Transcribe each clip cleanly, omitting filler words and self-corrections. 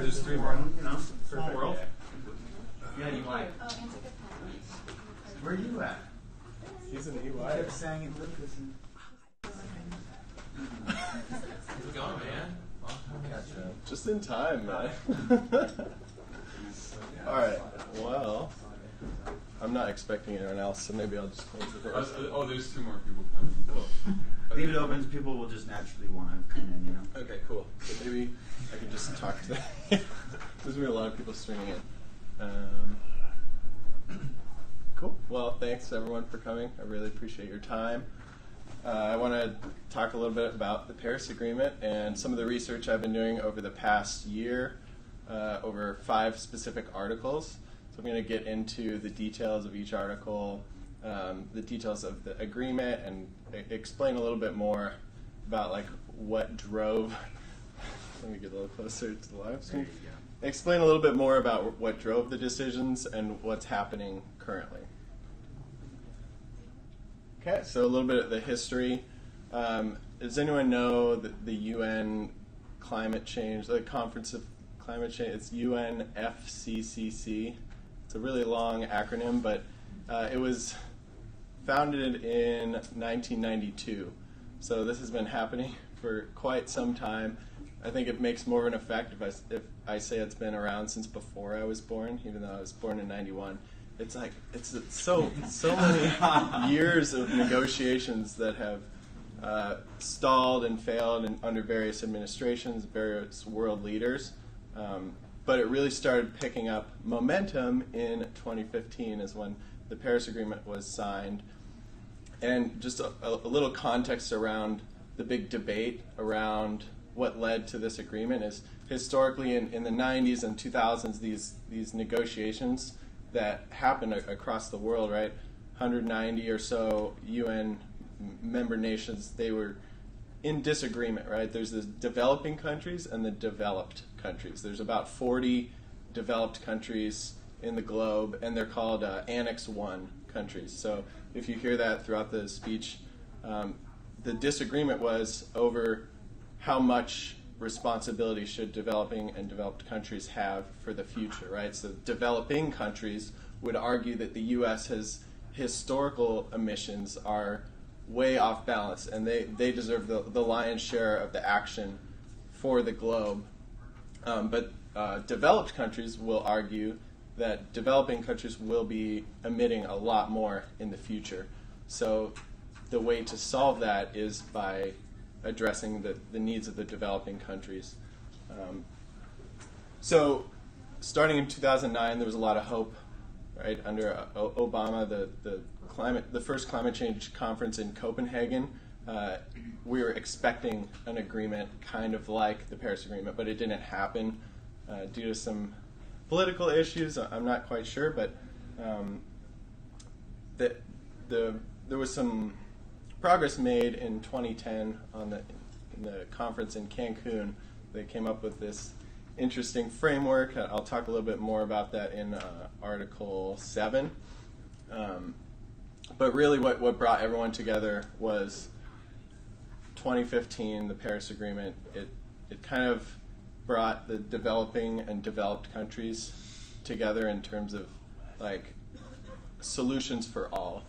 there's three more. You know, small world. Yeah, you like. Where are you at? He's an EY. I kept saying it, Lucas. How's it going, man? Just in time, man. All right. Well, I'm not expecting anyone else, so maybe I'll just close the doors. Oh, there's two more people coming. Cool. Leave it open, so people will just naturally want to come in, you know? Okay, cool. So maybe I can just talk to them. There's going to be a lot of people streaming in. Cool. Well, thanks everyone for coming. I really appreciate your time. I want to talk a little bit about the Paris Agreement and some of the research I've been doing over the past year, over 5 specific articles. So I'm going to get into the details of each article, the details of the agreement, and explain a little bit more about like what drove. Let me get a little closer to the live stream. Explain a little bit more about what drove the decisions and what's happening currently. Okay, so a little bit of the history. Does anyone know the UN climate change, the Conference of Climate Change? It's UNFCCC. It's a really long acronym, but it was founded in 1992. So this has been happening for quite some time. I think it makes more of an effect if I say it's been around since before I was born, even though I was born in 91. It's like it's so many years of negotiations that have stalled and failed under various administrations, various world leaders. But it really started picking up momentum in 2015 is when the Paris Agreement was signed. And just a little context around the big debate around what led to this agreement is historically in the 90s and 2000s, these negotiations that happened across the world, right? 190 or so UN member nations, they were in disagreement, right? There's the developing countries and the developed countries. There's about 40 developed countries in the globe, and they're called Annex 1 countries. So if you hear that throughout the speech, the disagreement was over how much responsibility should developing and developed countries have for the future, right? So developing countries would argue that the U.S.'s historical emissions are way off balance, and they deserve the lion's share of the action for the globe. But developed countries will argue that developing countries will be emitting a lot more in the future. So the way to solve that is by addressing the needs of the developing countries. So starting in 2009, there was a lot of hope, right? Under Obama, the first climate change conference in Copenhagen, we were expecting an agreement kind of like the Paris Agreement, but it didn't happen due to some political issues. I'm not quite sure, but there was some progress made in 2010 in the conference in Cancun. They came up with this interesting framework. I'll talk a little bit more about that in Article 7. But really what brought everyone together was 2015, the Paris Agreement. It kind of brought the developing and developed countries together in terms of like solutions for all.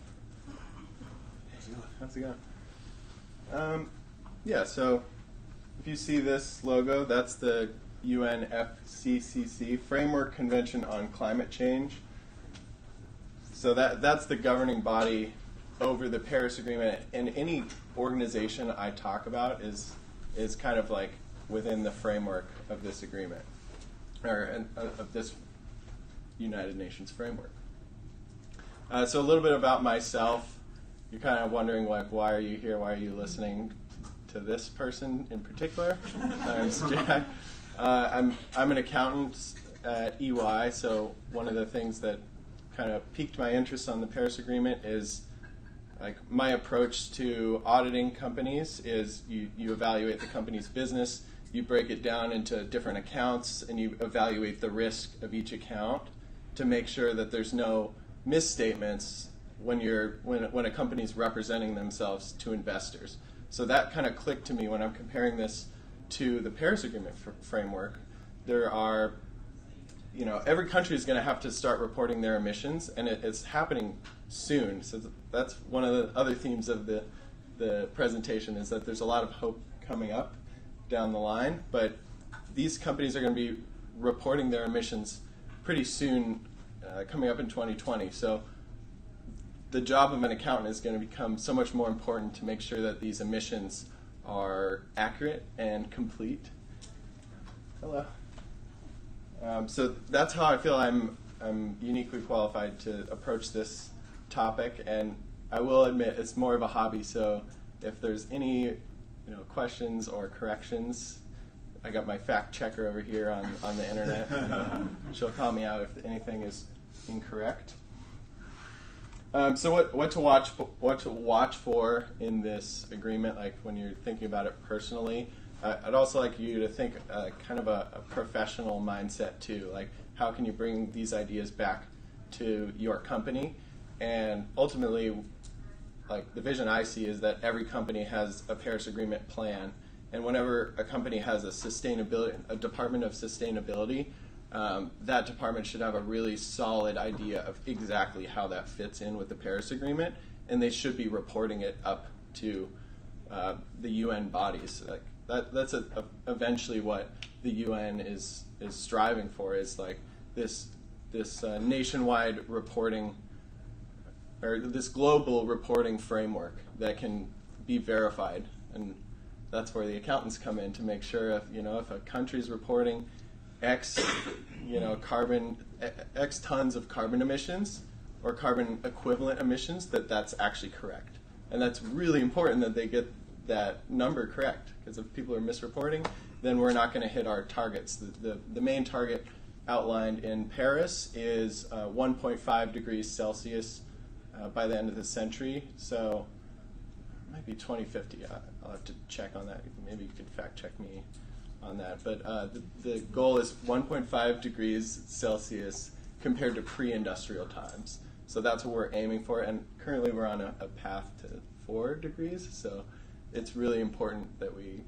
How's it going? Yeah, so if you see this logo, that's the UNFCCC, Framework Convention on Climate Change. So that's the governing body over the Paris Agreement, and any organization I talk about is kind of like within the framework of this agreement, or of this United Nations framework. So a little bit about myself. You're kind of wondering, like, why are you here? Why are you listening to this person in particular? My name's Jack. I'm an accountant at EY, so one of the things that kind of piqued my interest on the Paris Agreement is like my approach to auditing companies is you evaluate the company's business, you break it down into different accounts, and you evaluate the risk of each account to make sure that there's no misstatements when a company's representing themselves to investors. So that kind of clicked to me when I'm comparing this to the Paris Agreement framework. there are, every country is going to have to start reporting their emissions, and it's happening soon. So that's one of the other themes of the presentation, is that there's a lot of hope coming up down the line, but these companies are going to be reporting their emissions pretty soon, coming up in 2020. So the job of an accountant is going to become so much more important to make sure that these emissions are accurate and complete. Hello. So that's how I feel I'm uniquely qualified to approach this topic, and I will admit it's more of a hobby. So if there's any questions or corrections, I got my fact checker over here on the internet. She'll call me out if anything is incorrect. So what to watch for in this agreement, like when you're thinking about it personally. I'd also like you to think kind of a professional mindset too. Like, how can you bring these ideas back to your company? And ultimately, like, the vision I see is that every company has a Paris Agreement plan. And whenever a company has a department of sustainability, that department should have a really solid idea of exactly how that fits in with the Paris Agreement, and they should be reporting it up to the UN bodies. Like, that's eventually what the UN is striving for, is like this nationwide reporting, or this global reporting framework that can be verified. And that's where the accountants come in, to make sure if a country's reporting X tons of carbon emissions or carbon equivalent emissions, that's actually correct. And that's really important that they get that number correct, because if people are misreporting, then we're not going to hit our targets. The main target outlined in Paris is 1.5 degrees Celsius by the end of the century. So it might be 2050. I'll have to check on that. Maybe you could fact check me on that. But the goal is 1.5 degrees Celsius compared to pre-industrial times. So that's what we're aiming for. And currently we're on a path to 4 degrees. So it's really important that we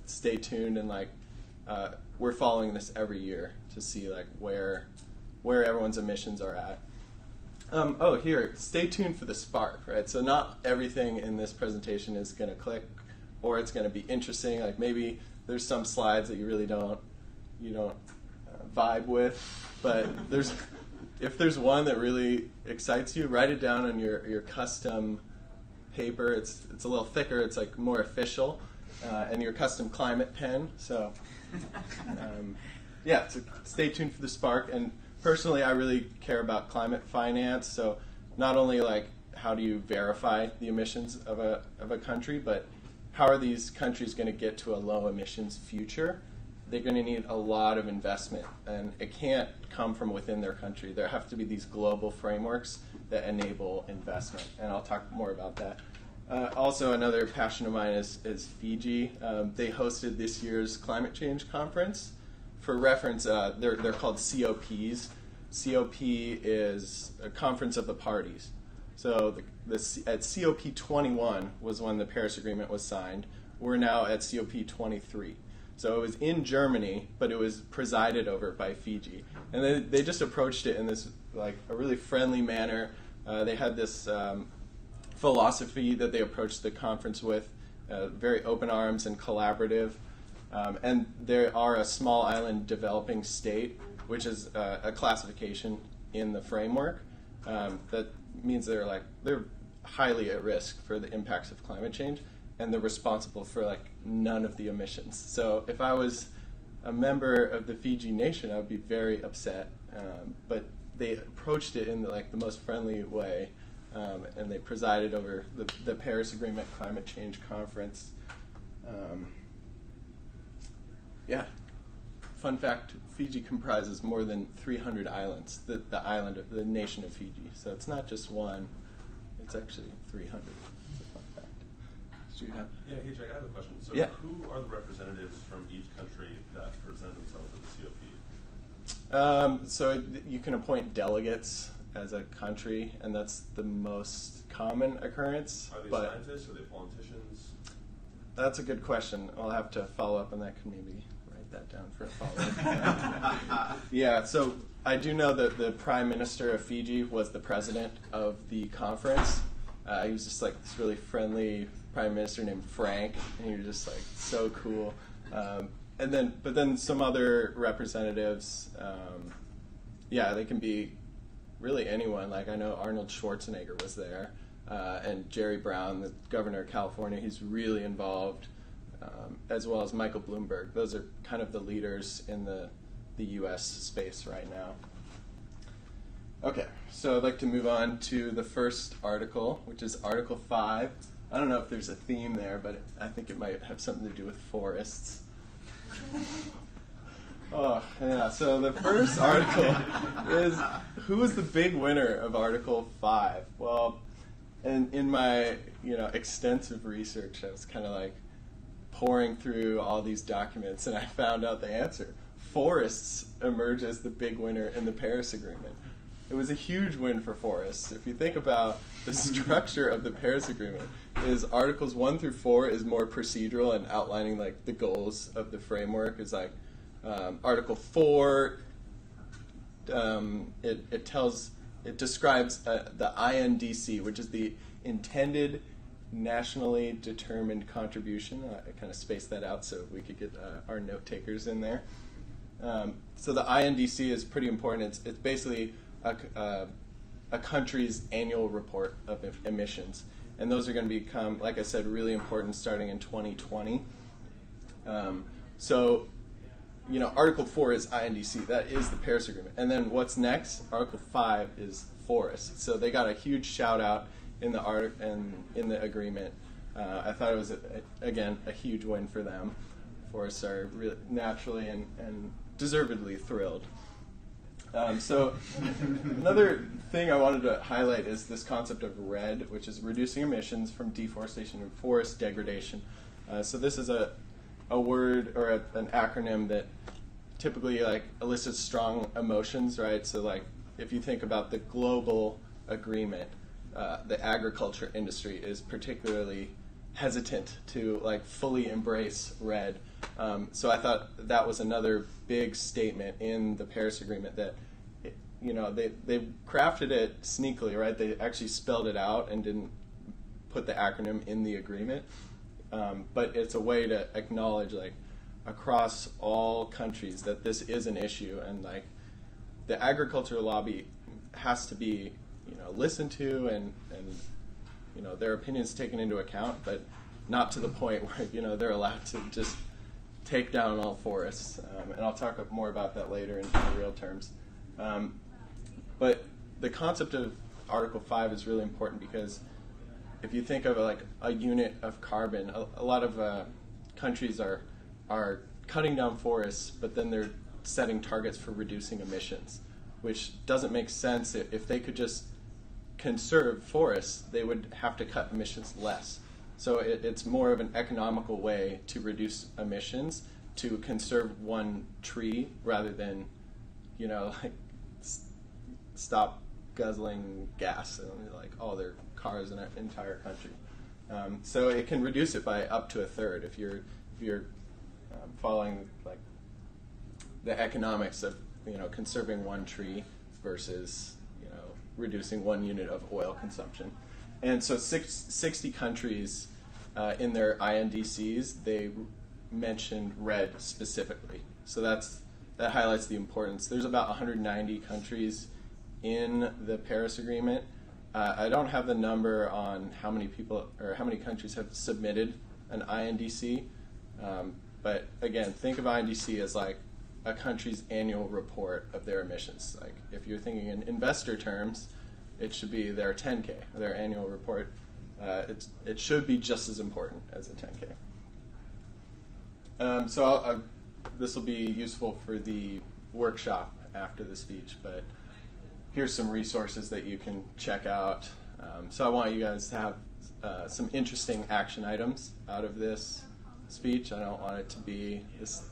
stay tuned, and we're following this every year to see where everyone's emissions are at. Here, stay tuned for the spark, right? So not everything in this presentation is going to click, or it's going to be interesting. Like, maybe there's some slides that you really don't vibe with, but if there's one that really excites you, write it down on your custom paper. It's a little thicker. It's like more official, and your custom climate pen. So so stay tuned for the spark. And personally, I really care about climate finance. So not only how do you verify the emissions of a country, but how are these countries going to get to a low emissions future? They're going to need a lot of investment, and it can't come from within their country. There have to be these global frameworks that enable investment, and I'll talk more about that. Also, another passion of mine is Fiji. They hosted this year's climate change conference. For reference, they're called COPs. COP is a conference of the parties. So at COP 21 was when the Paris Agreement was signed. We're now at COP 23. So it was in Germany, but it was presided over by Fiji. And they just approached it in this a really friendly manner. They had this philosophy that they approached the conference with, very open arms and collaborative. And they are a small island developing state, which is a classification in the framework. That means they're highly at risk for the impacts of climate change, and they're responsible for none of the emissions. So if I was a member of the Fiji nation, I would be very upset. But they approached it in the most friendly way, and they presided over the Paris Agreement Climate Change Conference. Fun fact: Fiji comprises more than 300 islands. The nation of Fiji. So it's not just one; it's actually 300. Yeah, hey Jack, I have a question. So who are the representatives from each country that present themselves at the COP? So you can appoint delegates as a country, and that's the most common occurrence. Are they scientists? Are they politicians? That's a good question. I'll have to follow up on that. Can maybe write that down for a follow-up. Yeah, so I do know that the Prime Minister of Fiji was the president of the conference. He was just like this really friendly Prime Minister named Frank, and he was just like so cool. But then some other representatives, yeah, they can be really anyone. Like I know Arnold Schwarzenegger was there, and Jerry Brown, the governor of California, he's really involved, as well as Michael Bloomberg. Those are kind of the leaders in the U.S. space right now. Okay, so I'd like to move on to the first article, which is Article 5. I don't know if there's a theme there, but I think it might have something to do with forests. Oh, yeah, so the first article is, who is the big winner of Article 5? Well, in my extensive research, I was kind of like pouring through all these documents, and I found out the answer. Forests emerge as the big winner in the Paris Agreement. It was a huge win for forests. If you think about the structure of the Paris Agreement, is Articles 1 through 4 is more procedural and outlining like the goals of the framework. Is like Article 4. It describes the INDC, which is the intended nationally determined contribution. I kind of spaced that out so we could get our note takers in there. So the INDC is pretty important. It's basically a country's annual report of emissions. And those are going to become, like I said, really important starting in 2020. Article 4 is INDC. That is the Paris Agreement. And then what's next? Article 5 is forests. So they got a huge shout out in the in the agreement. I thought it was, again, a huge win for them. Forests are really naturally and deservedly thrilled. So another thing I wanted to highlight is this concept of REDD, which is reducing emissions from deforestation and forest degradation. So this is a word or an acronym that typically like elicits strong emotions, right? So like if you think about the global agreement, the agriculture industry is particularly hesitant to like fully embrace REDD. So I thought that was another big statement in the Paris Agreement that they crafted it sneakily, right? They actually spelled it out and didn't put the acronym in the agreement. But it's a way to acknowledge like across all countries that this is an issue, and like the agriculture lobby has to be listened to and their opinions taken into account, but not to the point where they're allowed to just take down all forests. And I'll talk more about that later in real terms. But the concept of Article 5 is really important because if you think of like a unit of carbon, a lot of countries are cutting down forests, but then they're setting targets for reducing emissions, which doesn't make sense. If they could just conserve forests, they would have to cut emissions less. So it's more of an economical way to reduce emissions, to conserve one tree rather than, stop guzzling gas in like all their cars in an entire country. So it can reduce it by up to a third if you're following like the economics of conserving one tree versus reducing 1 unit of oil consumption. And so 60 countries in their INDCs, they mentioned REDD specifically. So that highlights the importance. There's about 190 countries in the Paris Agreement. I don't have the number on how many people or how many countries have submitted an INDC, but again, think of INDC as like a country's annual report of their emissions. Like if you're thinking in investor terms, it should be their 10K, their annual report. It should be just as important as a 10K. So this will be useful for the workshop after the speech, but here's some resources that you can check out. So I want you guys to have some interesting action items out of this speech. I don't want it to be this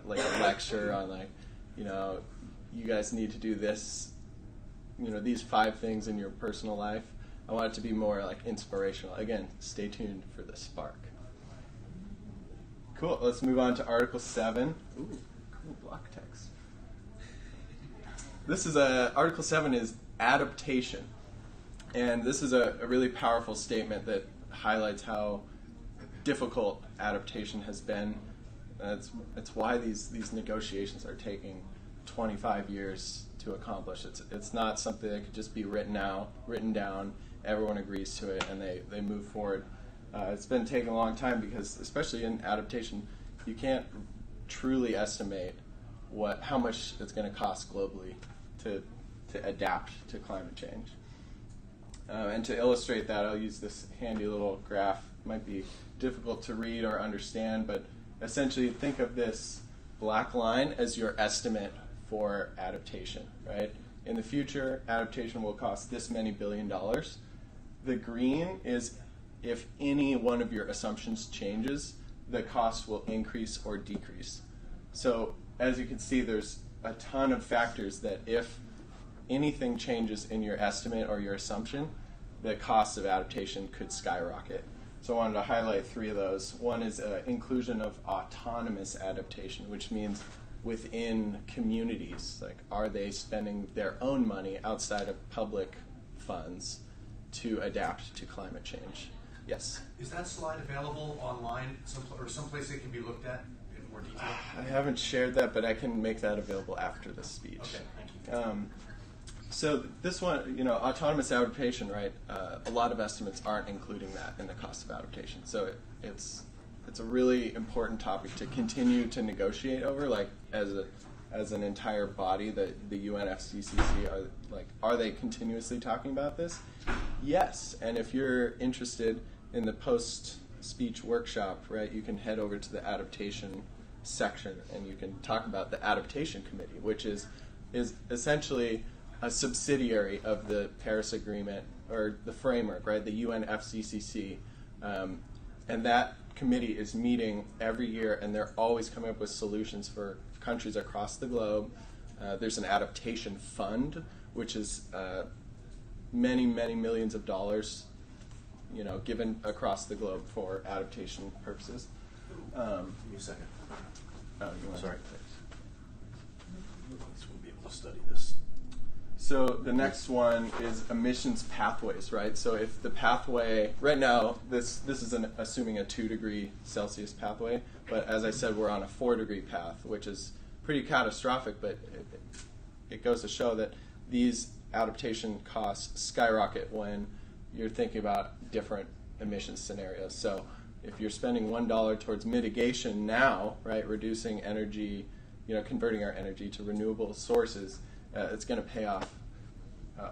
like a lecture on like, you guys need to do this, these 5 things in your personal life. I want it to be more like inspirational. Again, stay tuned for the spark. Cool, let's move on to Article 7. Ooh. block text. This is Article 7 is adaptation. And this is a really powerful statement that highlights how difficult adaptation has been. It's why these negotiations are taking 25 years to accomplish. It's not something that could just be written down, everyone agrees to it, and they move forward. It's been taking a long time because, especially in adaptation, you can't truly estimate how much it's going to cost globally to adapt to climate change. And to illustrate that, I'll use this handy little graph. It might be difficult to read or understand, but essentially think of this black line as your estimate for adaptation, right? In the future, adaptation will cost this many $1 billion. The green is if any one of your assumptions changes, the cost will increase or decrease. So as you can see, there's a ton of factors that if anything changes in your estimate or your assumption, the cost of adaptation could skyrocket. So I wanted to highlight 3 of those. One is inclusion of autonomous adaptation, which means within communities, like are they spending their own money outside of public funds to adapt to climate change? Yes? Is that slide available online or someplace it can be looked at in more detail? I haven't shared that, but I can make that available after the speech. Okay, thank you. So this one, autonomous adaptation, right? A lot of estimates aren't including that in the cost of adaptation. So it's a really important topic to continue to negotiate over, like as an entire body. The UNFCCC are they continuously talking about this? Yes. And if you're interested in the post-speech workshop, right, you can head over to the adaptation section and you can talk about the adaptation committee, which is essentially a subsidiary of the Paris Agreement, or the framework, right, the UNFCCC. And that committee is meeting every year, and they're always coming up with solutions for countries across the globe. There's an adaptation fund, which is many, many millions of dollars, given across the globe for adaptation purposes. Give me a second. Oh, you want Sorry. to- We'll be able to study this. So the next one is emissions pathways, right? So if the pathway, right now, this is assuming a 2 degree Celsius pathway, but as I said, we're on a 4 degree path, which is pretty catastrophic, but it goes to show that these adaptation costs skyrocket when you're thinking about different emissions scenarios. So if you're spending $1 towards mitigation now, right, reducing energy, converting our energy to renewable sources, it's going to pay off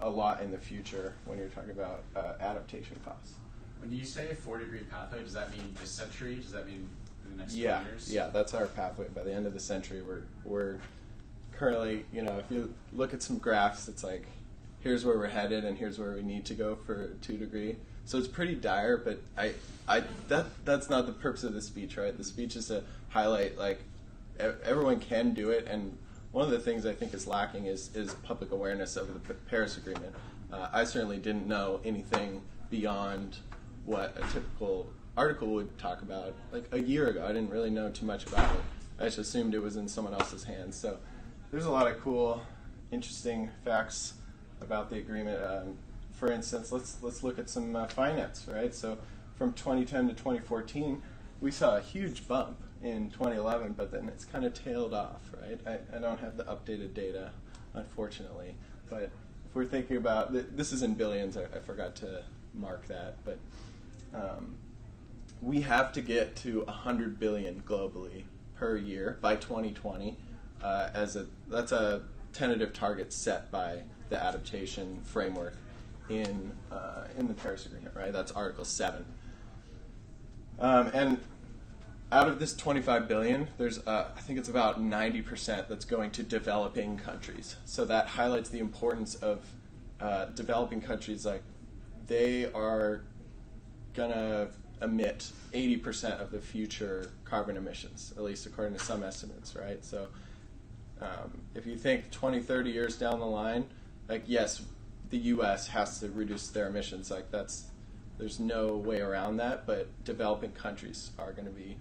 a lot in the future when you're talking about adaptation costs. When you say a 4 degree pathway, does that mean this century? Does that mean in the next 20 years? Yeah, that's our pathway. By the end of the century, we're currently, if you look at some graphs, it's like, here's where we're headed and here's where we need to go for 2 degree. So it's pretty dire, but that's not the purpose of the speech, right? The speech is to highlight, like, everyone can do it, and one of the things I think is lacking is public awareness of the Paris Agreement. I certainly didn't know anything beyond what a typical article would talk about. Like a year ago, I didn't really know too much about it. I just assumed it was in someone else's hands. So there's a lot of cool, interesting facts about the agreement. For instance, let's look at some finance, right? So from 2010 to 2014, we saw a huge bump in 2011, but then it's kind of tailed off, right? I don't have the updated data, unfortunately, but if we're thinking about, this is in billions, I forgot to mark that, but we have to get to 100 billion globally per year by 2020. That's a tentative target set by the adaptation framework in the Paris Agreement, right? That's Article 7. And out of this 25 billion, there's I think it's about 90% that's going to developing countries. So that highlights the importance of developing countries. Like, they are gonna emit 80% of the future carbon emissions, at least according to some estimates, right? So if you think 20, 30 years down the line, like, yes, the U.S. has to reduce their emissions. Like, there's no way around that, but developing countries are going to be,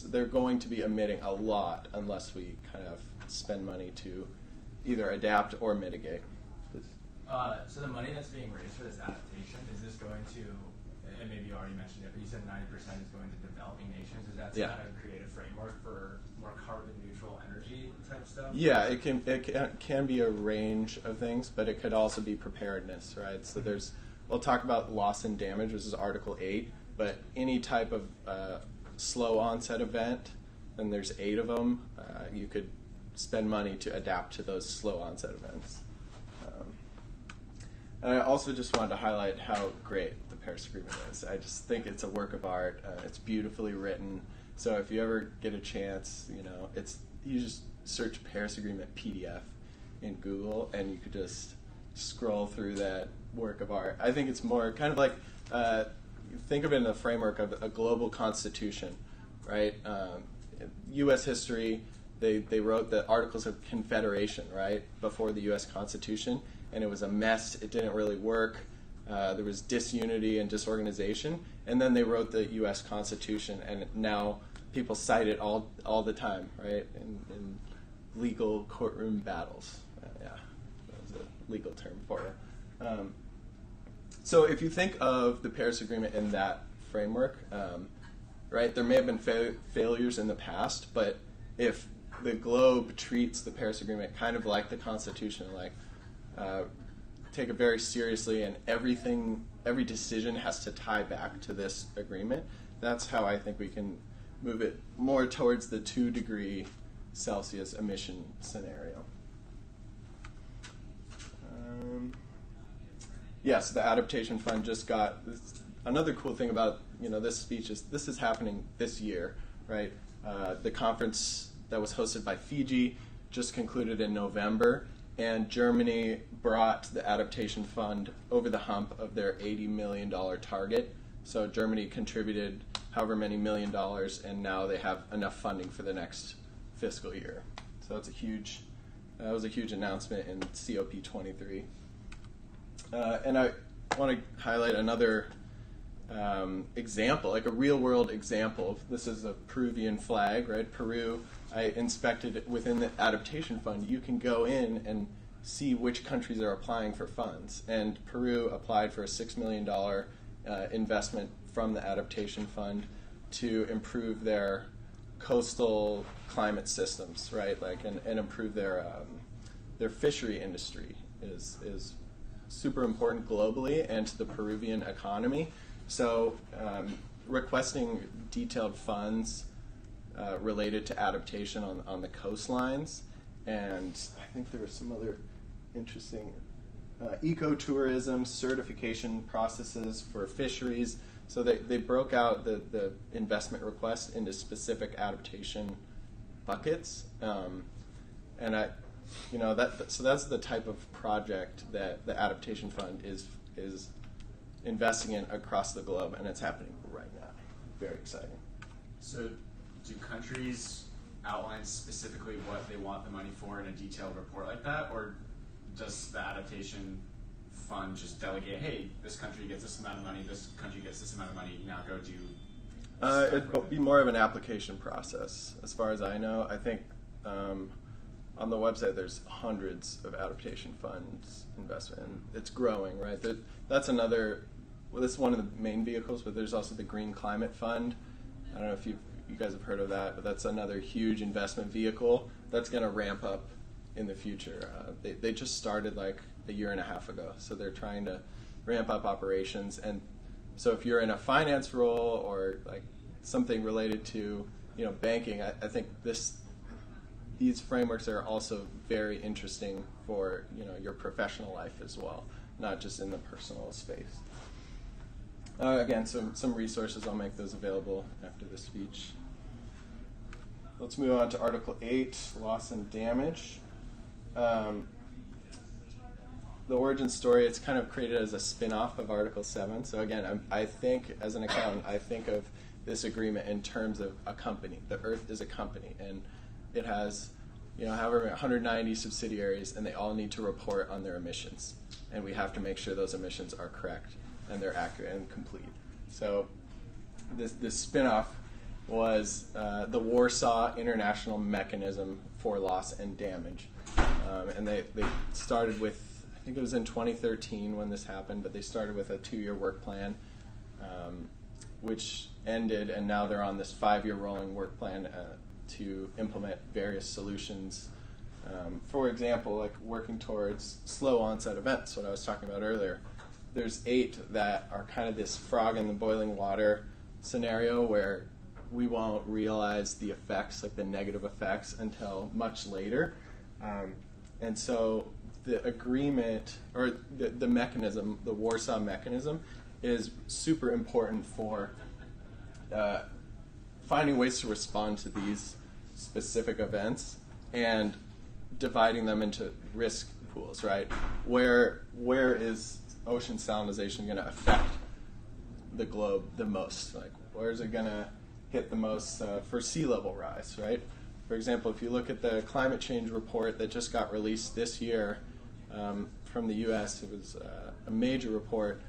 they're going to be emitting a lot unless we kind of spend money to either adapt or mitigate. So the money that's being raised for this adaptation, is this going to, and maybe you already mentioned it, but you said 90% is going to developing nations. Is that to Yeah. kind of create a framework for more carbon neutral energy type stuff? Yeah, it can be a range of things, but it could also be preparedness, right? So we'll talk about loss and damage, which is Article 8, but any type of slow onset event, and there's 8 of them, you could spend money to adapt to those slow onset events. And I also just wanted to highlight how great the Paris Agreement is. I just think it's a work of art. It's beautifully written. So if you ever get a chance, you just search Paris Agreement PDF in Google, and you could just scroll through that work of art. I think it's more kind of like, think of it in the framework of a global constitution, right? U.S. history, they wrote the Articles of Confederation, right, before the U.S. Constitution, and it was a mess. It didn't really work. There was disunity and disorganization, and then they wrote the U.S. Constitution, and now people cite it all the time, right, in legal courtroom battles. Yeah, that was a legal term for it. So if you think of the Paris Agreement in that framework, right, there may have been failures in the past, but if the globe treats the Paris Agreement kind of like the Constitution, like take it very seriously, and every decision has to tie back to this agreement, that's how I think we can move it more towards the 2-degree Celsius emission scenario. Yes, the Adaptation Fund just got another cool thing about this speech is this is happening this year, right? The conference that was hosted by Fiji just concluded in November, and Germany brought the Adaptation Fund over the hump of their $80 million target. So Germany contributed however many $1 million, and now they have enough funding for the next fiscal year. So that was a huge announcement in COP23. And I want to highlight another example, like a real-world example. This is a Peruvian flag, right? Peru, I inspected it within the Adaptation Fund. You can go in and see which countries are applying for funds. And Peru applied for a $6 million investment from the Adaptation Fund to improve their coastal climate systems, right? And improve their fishery industry is super important globally and to the Peruvian economy. So requesting detailed funds related to adaptation on the coastlines, and I think there were some other interesting ecotourism certification processes for fisheries. So they broke out the investment request into specific adaptation buckets, and so that's the type of project that the Adaptation Fund is investing in across the globe, and it's happening right now. Very exciting. So do countries outline specifically what they want the money for in a detailed report like that, or does the Adaptation Fund just delegate, hey, this country gets this amount of money, this country gets this amount of money, now go do It'd be more of an application process, as far as I know. I think on the website there's hundreds of Adaptation Funds investment, and it's growing, right? That's another. Well, this is one of the main vehicles, but there's also the Green Climate Fund. I don't know if you guys have heard of that, but that's another huge investment vehicle that's going to ramp up in the future. They just started like a year and a half ago, so they're trying to ramp up operations. And so if you're in a finance role or like something related to banking, I think these frameworks are also very interesting for your professional life as well, not just in the personal space. Again, some resources, I'll make those available after the speech. Let's move on to Article 8, loss and damage. The origin story, it's kind of created as a spin-off of Article 7. So again, I think, as an accountant, I think of this agreement in terms of a company. The Earth is a company, and it has however 190 subsidiaries, and they all need to report on their emissions. And we have to make sure those emissions are correct and they're accurate and complete. So this spin-off was the Warsaw International Mechanism for loss and damage. And they started with, I think it was in 2013 when this happened, but they started with a 2-year work plan, which ended, and now they're on this 5-year rolling work plan to implement various solutions. For example, like working towards slow onset events, what I was talking about earlier. There's 8 that are kind of this frog in the boiling water scenario where we won't realize the effects, like the negative effects, until much later. And so the agreement, or the mechanism, the Warsaw Mechanism, is super important for finding ways to respond to these specific events and dividing them into risk pools, right? Where is ocean salinization going to affect the globe the most? Like, where is it going to hit the most for sea level rise, right? For example, if you look at the climate change report that just got released this year from the U.S., it was a major report.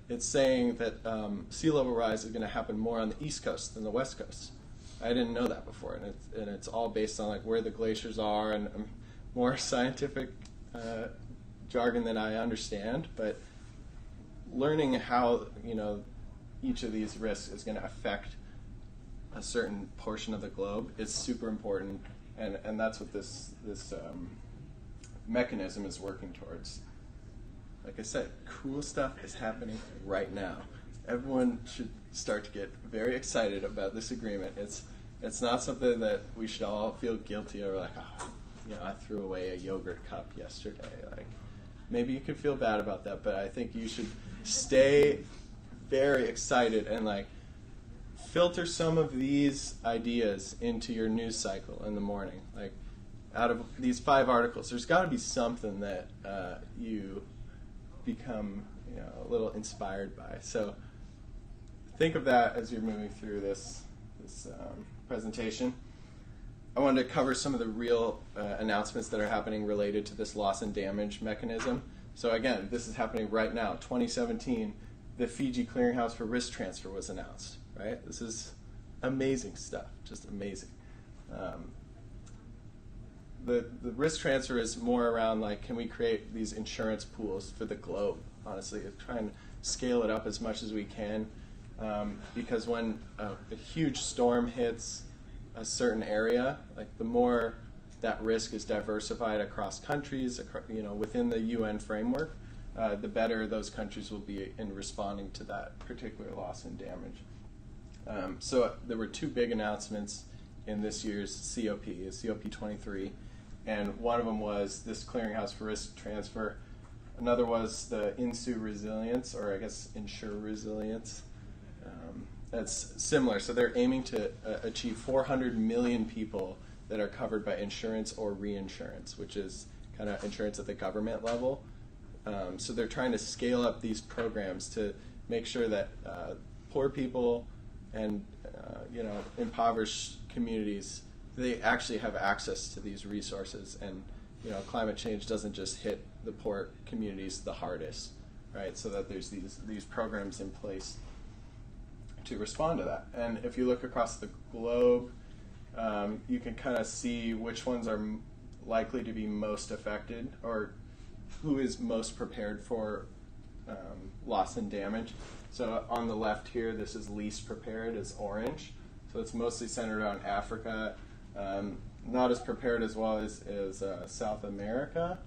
It's saying that sea level rise is going to happen more on the East Coast than the West Coast. I didn't know that before, and it's all based on like where the glaciers are and more scientific jargon than I understand. But learning how each of these risks is going to affect a certain portion of the globe is super important, and that's what this mechanism is working towards. Like I said, cool stuff is happening right now. Everyone should start to get very excited about this agreement. It's not something that we should all feel guilty over, like, oh, I threw away a yogurt cup yesterday. Like, maybe you could feel bad about that, but I think you should stay very excited and like filter some of these ideas into your news cycle in the morning. Like, out of these 5 articles, there's got to be something that you become a little inspired by. So think of that as you're moving through this presentation. I wanted to cover some of the real announcements that are happening related to this loss and damage mechanism. So again, this is happening right now. 2017, the Fiji Clearinghouse for Risk Transfer was announced. Right? This is amazing stuff, just amazing. The risk transfer is more around like, can we create these insurance pools for the globe? Honestly, try and scale it up as much as we can, because when a huge storm hits a certain area, like the more that risk is diversified across countries, within the UN framework, the better those countries will be in responding to that particular loss and damage. So there were 2 big announcements in this year's COP, COP23, and one of them was this Clearinghouse for Risk Transfer. Another was the INSU Resilience, or I guess Insure Resilience. That's similar. So they're aiming to achieve 400 million people that are covered by insurance or reinsurance, which is kind of insurance at the government level. So they're trying to scale up these programs to make sure that poor people and impoverished communities, they actually have access to these resources, and climate change doesn't just hit the poor communities the hardest, right? So that there's these programs in place to respond to that. And if you look across the globe, you can kind of see which ones are likely to be most affected, or who is most prepared for loss and damage. So on the left here, this is least prepared, is orange. So it's mostly centered around Africa, not as prepared as well as South America.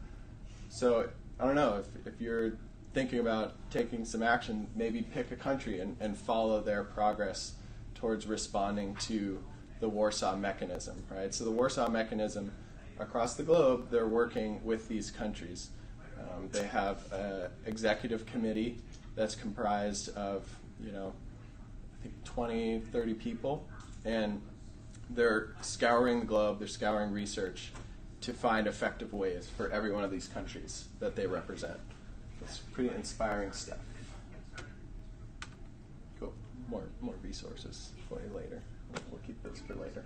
So I don't know, if you're thinking about taking some action, maybe pick a country and follow their progress towards responding to the Warsaw Mechanism, right? So the Warsaw Mechanism, across the globe, they're working with these countries. They have an executive committee that's comprised of, I think 20, 30 people, and they're scouring the globe, they're scouring research to find effective ways for every one of these countries that they represent. It's pretty inspiring stuff. Cool. More resources for you later. We'll keep those for later.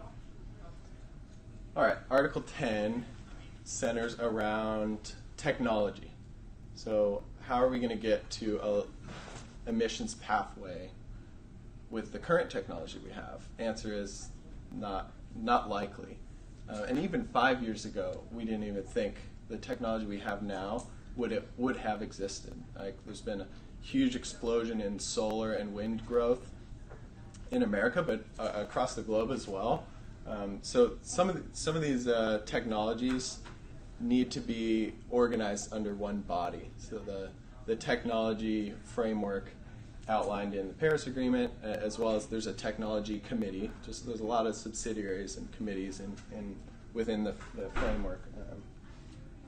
All right, Article 10 centers around technology. So how are we going to get to a emissions pathway with the current technology we have? Answer is not likely. And even 5 years ago, we didn't even think the technology we have now would have existed. Like, there's been a huge explosion in solar and wind growth in America, but across the globe as well. So some of these technologies need to be organized under one body. So the technology framework outlined in the Paris Agreement, as well as there's a technology committee. Just there's a lot of subsidiaries and committees within the framework.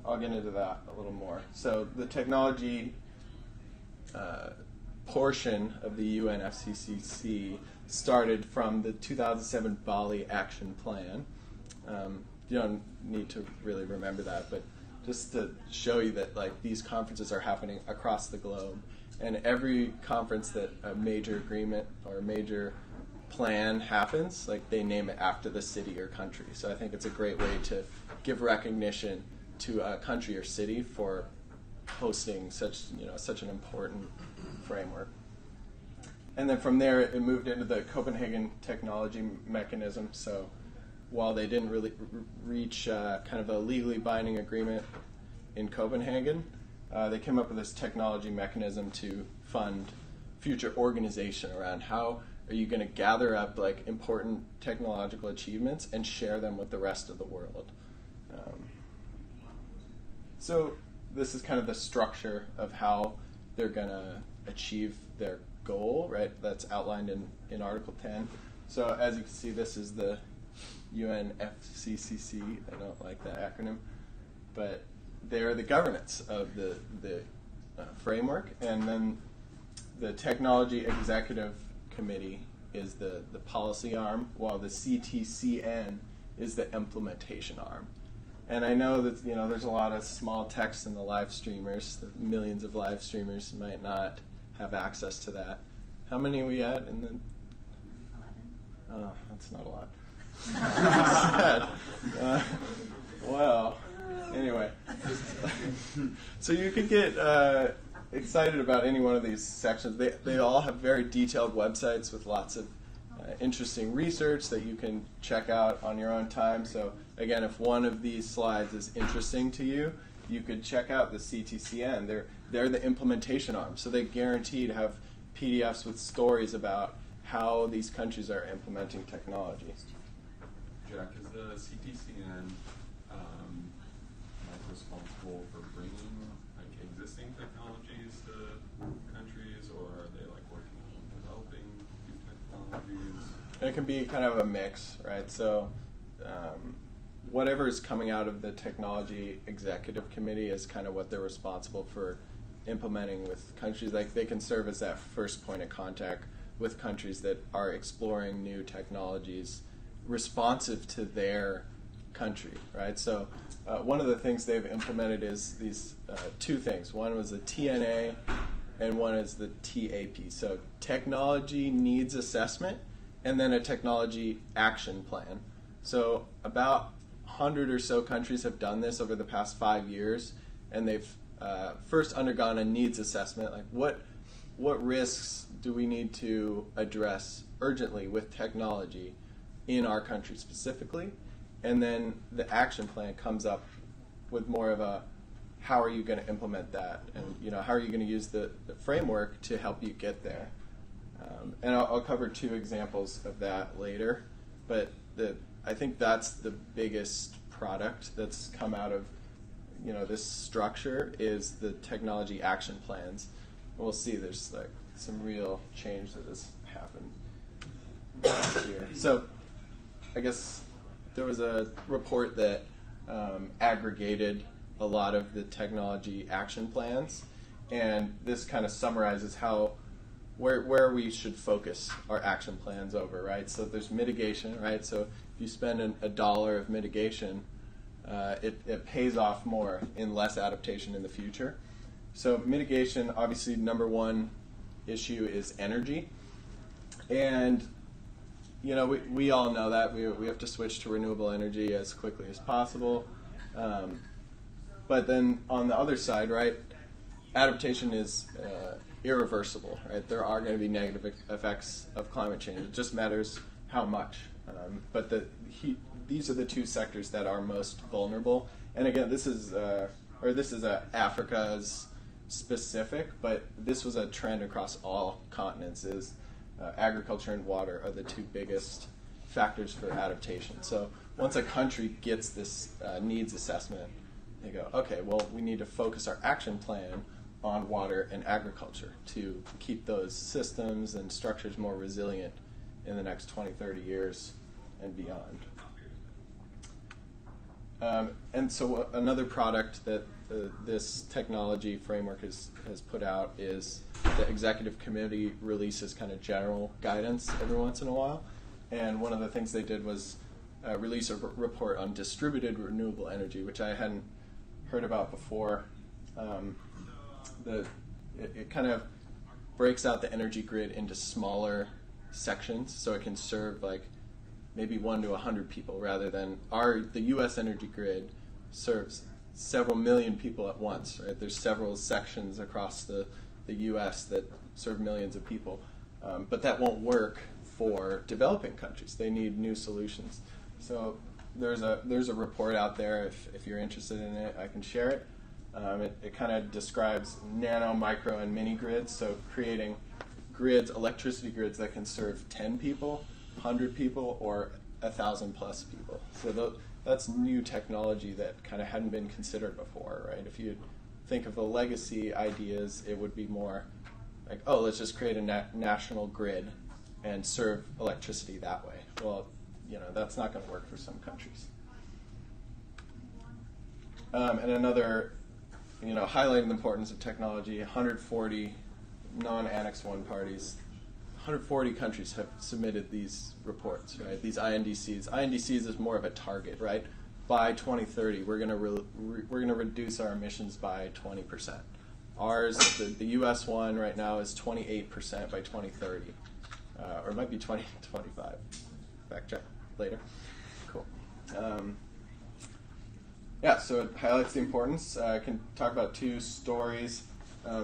I'll get into that a little more. So the technology portion of the UNFCCC started from the 2007 Bali Action Plan. You don't need to really remember that, but just to show you that like these conferences are happening across the globe, and every conference that a major agreement or a major plan happens, like they name it after the city or country. So I think it's a great way to give recognition to a country or city for hosting such an important framework. And then from there, it moved into the Copenhagen Technology Mechanism. So while they didn't really reach kind of a legally binding agreement in Copenhagen, they came up with this technology mechanism to fund future organization around how are you going to gather up like important technological achievements and share them with the rest of the world. So this is kind of the structure of how they're going to achieve their goal, right? That's outlined in Article 10. So as you can see, this is the UNFCCC. I don't like that acronym, but they're the governance of the framework, and then the Technology Executive Committee is the policy arm, while the CTCN is the implementation arm. And I know that there's a lot of small text in the live streamers. The millions of live streamers might not have access to that. How many are we at? Oh, that's not a lot. Sad. Well, anyway. So you could get excited about any one of these sections. They all have very detailed websites with lots of interesting research that you can check out on your own time. So again, if one of these slides is interesting to you, you could check out the CTCN. They're the implementation arm, so they guarantee to have PDFs with stories about how these countries are implementing technology. Jack, is the CTCN responsible for bringing like existing technologies to countries, or are they like working on developing new technologies? It can be kind of a mix, right? So whatever is coming out of the Technology Executive Committee is kind of what they're responsible for implementing with countries. Like they can serve as that first point of contact with countries that are exploring new technologies responsive to their country, right? So one of the things they've implemented is these two things. One was the TNA and one is the TAP. So technology needs assessment and then a technology action plan. So about 100 or so countries have done this over the past 5 years, and they've first undergone a needs assessment, like what risks do we need to address urgently with technology in our country specifically, and then the action plan comes up with more of a how are you going to implement that, and how are you going to use the framework to help you get there. And I'll cover two examples of that later, but I think that's the biggest product that's come out of this structure is the technology action plans. We'll see there's like some real change that has happened last year. So I guess there was a report that aggregated a lot of the technology action plans, and this kind of summarizes where we should focus our action plans over, right? So there's mitigation, right? So if you spend $1 of mitigation, it pays off more in less adaptation in the future. So mitigation, obviously, number one issue is energy. And, we all know that. We have to switch to renewable energy as quickly as possible. But then on the other side, right, adaptation is irreversible, right? There are going to be negative effects of climate change. It just matters how much. But these are the two sectors that are most vulnerable. And again, this is Africa's specific, but this was a trend across all continents. Agriculture and water are the two biggest factors for adaptation. So once a country gets this needs assessment, they go, okay, well, we need to focus our action plan on water and agriculture to keep those systems and structures more resilient in the next 20, 30 years and beyond. And so another product that this technology framework has put out is the executive committee releases kind of general guidance every once in a while. And one of the things they did was release a report on distributed renewable energy, which I hadn't heard about before. It kind of breaks out the energy grid into smaller sections, so it can serve like maybe 1 to 100 people, rather than the U.S. energy grid serves several million people at once. Right? There's several sections across the U.S. that serve millions of people, but that won't work for developing countries. They need new solutions. So there's a report out there. If you're interested in it, I can share it. It kind of describes nano, micro, and mini grids, so creating grids, electricity grids that can serve 10 people, 100 people, or 1,000 plus people. So that's new technology that kind of hadn't been considered before, right? If you think of the legacy ideas, it would be more like, oh, let's just create a national grid and serve electricity that way. Well, that's not going to work for some countries. And another, highlighting the importance of technology, 140 non-Annex 1 parties, 140 countries have submitted these reports, right? These INDCs. INDCs is more of a target, right? By 2030, we're going to reduce our emissions by 20%. Ours, the U.S. one right now is 28% by 2030, or it might be 2025. Fact check later. Cool. So it highlights the importance. I can talk about two stories.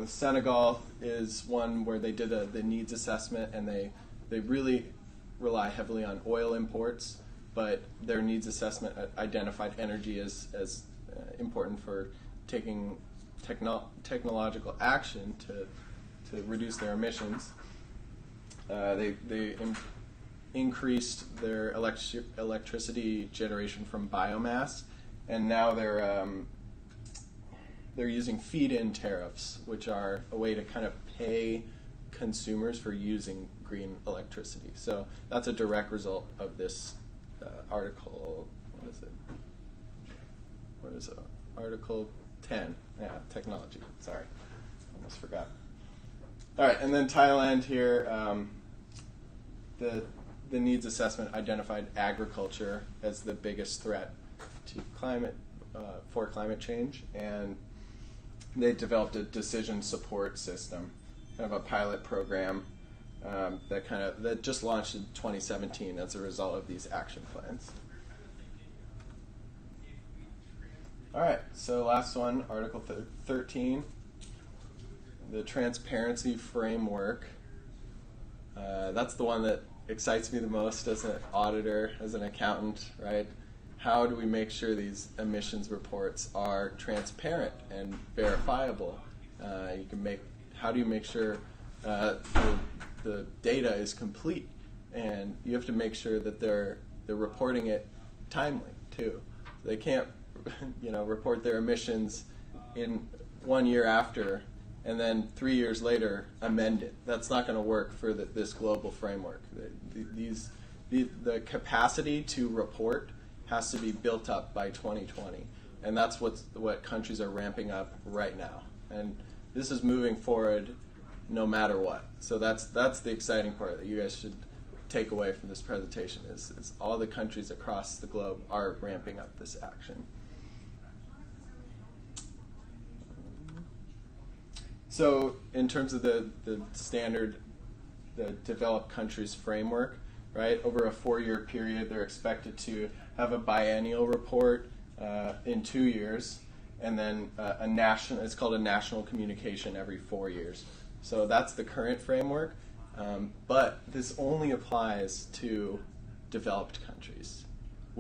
Senegal is one where they did the needs assessment, and they really rely heavily on oil imports, but their needs assessment identified energy as important for taking technological action to reduce their emissions. They increased their electricity generation from biomass, and now they're using feed-in tariffs, which are a way to kind of pay consumers for using green electricity. So that's a direct result of this article. What is it? Article 10. Yeah, technology. Sorry, almost forgot. All right, and then Thailand here. The needs assessment identified agriculture as the biggest threat to for climate change, and they developed a decision support system, kind of a pilot program that just launched in 2017 as a result of these action plans. All right, so last one, Article 13, the transparency framework. That's the one that excites me the most as an auditor, as an accountant, right? How do we make sure these emissions reports are transparent and verifiable? How do you make sure the data is complete? And you have to make sure that they're reporting it timely too. They can't, report their emissions in 1 year after and then 3 years later amend it. That's not going to work for this global framework. The capacity to report has to be built up by 2020, and that's what countries are ramping up right now. And this is moving forward no matter what. So that's the exciting part that you guys should take away from this presentation is all the countries across the globe are ramping up this action. So in terms of the standard, the developed countries framework, right, over a 4-year period, they're expected to have a biennial report in 2 years, and then it's called a national communication every 4 years. So that's the current framework, but this only applies to developed countries.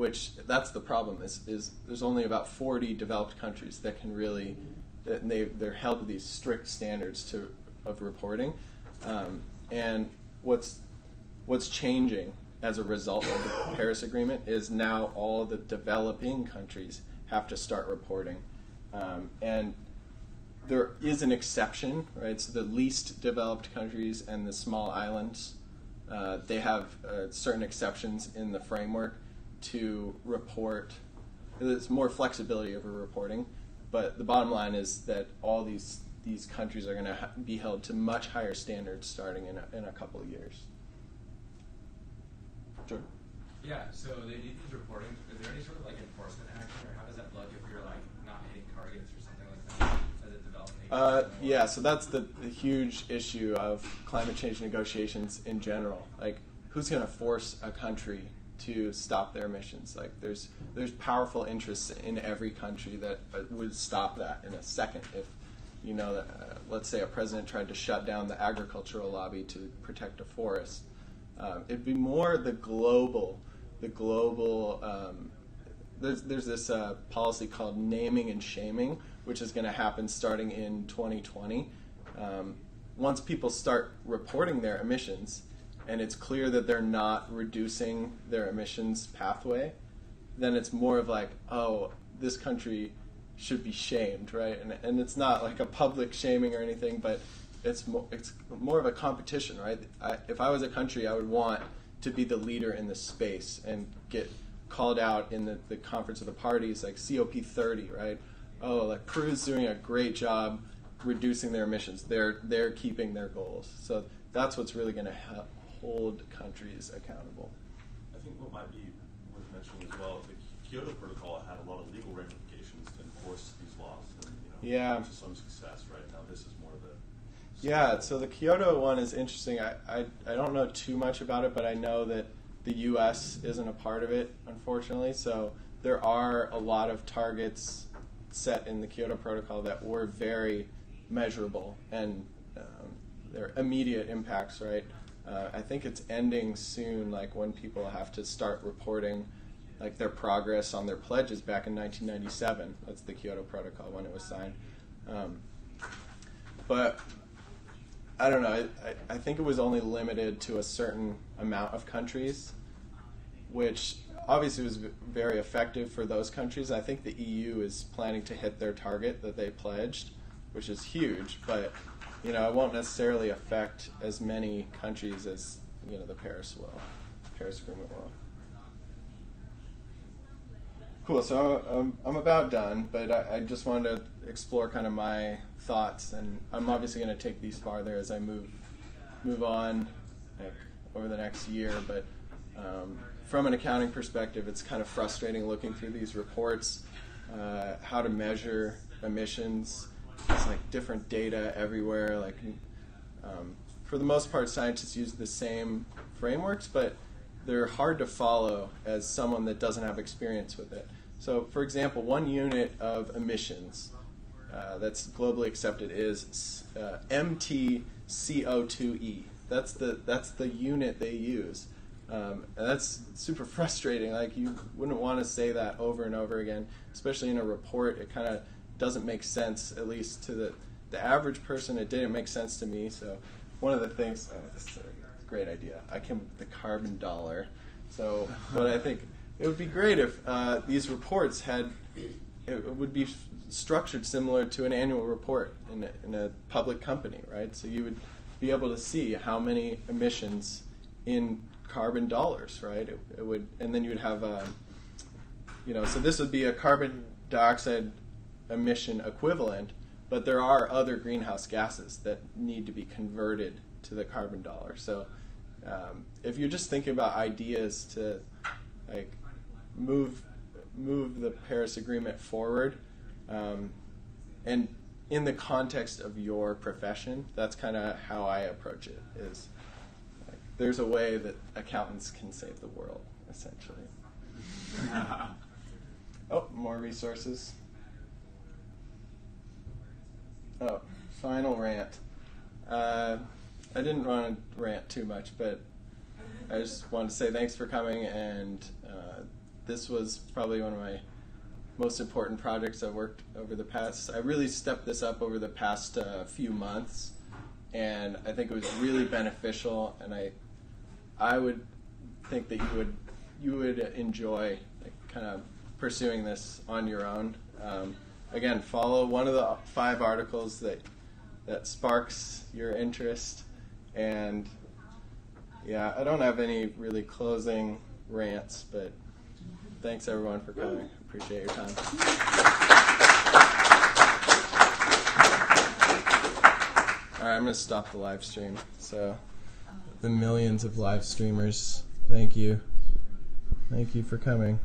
which that's the problem is there's only about 40 developed countries that can really, they're held to these strict standards of reporting. And what's changing as a result of the Paris Agreement is now all the developing countries have to start reporting. And there is an exception, right? So the least developed countries and the small islands, they have certain exceptions in the framework to report. There's more flexibility over reporting, but the bottom line is that all these countries are going to be held to much higher standards starting in a couple of years. Sure. Yeah, so they need these reporting. Is there any sort of like enforcement action, or how does that look if you're like not hitting targets or something like that as a developing? Yeah, so that's the huge issue of climate change negotiations in general. Like, who's going to force a country to stop their emissions? Like, there's powerful interests in every country that would stop that in a second if, you know, that, let's say a president tried to shut down the agricultural lobby to protect a forest. It'd be more the global. There's this policy called naming and shaming, which is going to happen starting in 2020. Once people start reporting their emissions, and it's clear that they're not reducing their emissions pathway, then it's more of like, oh, this country should be shamed, right? And it's not like a public shaming or anything, but it's more of a competition, right? If I was a country, I would want to be the leader in this space and get called out in the conference of the parties, like COP30, right? Oh, like Peru's doing a great job reducing their emissions. They're keeping their goals. So that's what's really going to hold countries accountable. I think what might be worth mentioning as well, the Kyoto Protocol had a lot of legal ramifications to enforce these laws, and to some success. Right now, this is more of a so the Kyoto one is interesting. I don't know too much about it, but I know that the U.S. isn't a part of it, unfortunately. So there are a lot of targets set in the Kyoto Protocol that were very measurable, and they're immediate impacts, right? I think it's ending soon, like when people have to start reporting like their progress on their pledges back in 1997. That's the Kyoto Protocol when it was signed. But I don't know. I think it was only limited to a certain amount of countries, which obviously was very effective for those countries. I think the EU is planning to hit their target that they pledged, which is huge, but it won't necessarily affect as many countries as the Paris Agreement will. Cool. So I'm about done, but I just wanted to explore kind of my thoughts, and I'm obviously going to take these farther as I move on over the next year. But from an accounting perspective, it's kind of frustrating looking through these reports, how to measure emissions. It's like different data everywhere. Like for the most part, scientists use the same frameworks, but they're hard to follow as someone that doesn't have experience with it. So, for example, one unit of emissions that's globally accepted is MTCO2e. That's the unit they use, and that's super frustrating. Like, you wouldn't want to say that over and over again, especially in a report. It kind of doesn't make sense, at least to the average person. It didn't make sense to me. So one of the things, this is a great idea. I came up with the carbon dollar. So what I think, it would be great if these reports it would be structured similar to an annual report in a public company, right? So you would be able to see how many emissions in carbon dollars, right? It would, and then you would have, so this would be a carbon dioxide emission equivalent, but there are other greenhouse gases that need to be converted to the carbon dollar. So if you're just thinking about ideas to like move the Paris Agreement forward, and in the context of your profession, that's kind of how I approach it. Is like, there's a way that accountants can save the world, essentially. Oh, more resources. Oh, final rant. I didn't want to rant too much, but I just wanted to say thanks for coming, and this was probably one of my most important projects I've worked over the past. I really stepped this up over the past few months, and I think it was really beneficial. And I would think that you would enjoy kind of pursuing this on your own. Again, follow one of the 5 articles that sparks your interest. And yeah, I don't have any really closing rants, but thanks everyone for coming. Appreciate your time. All right, I'm going to stop the live stream. So the millions of live streamers, thank you. Thank you for coming.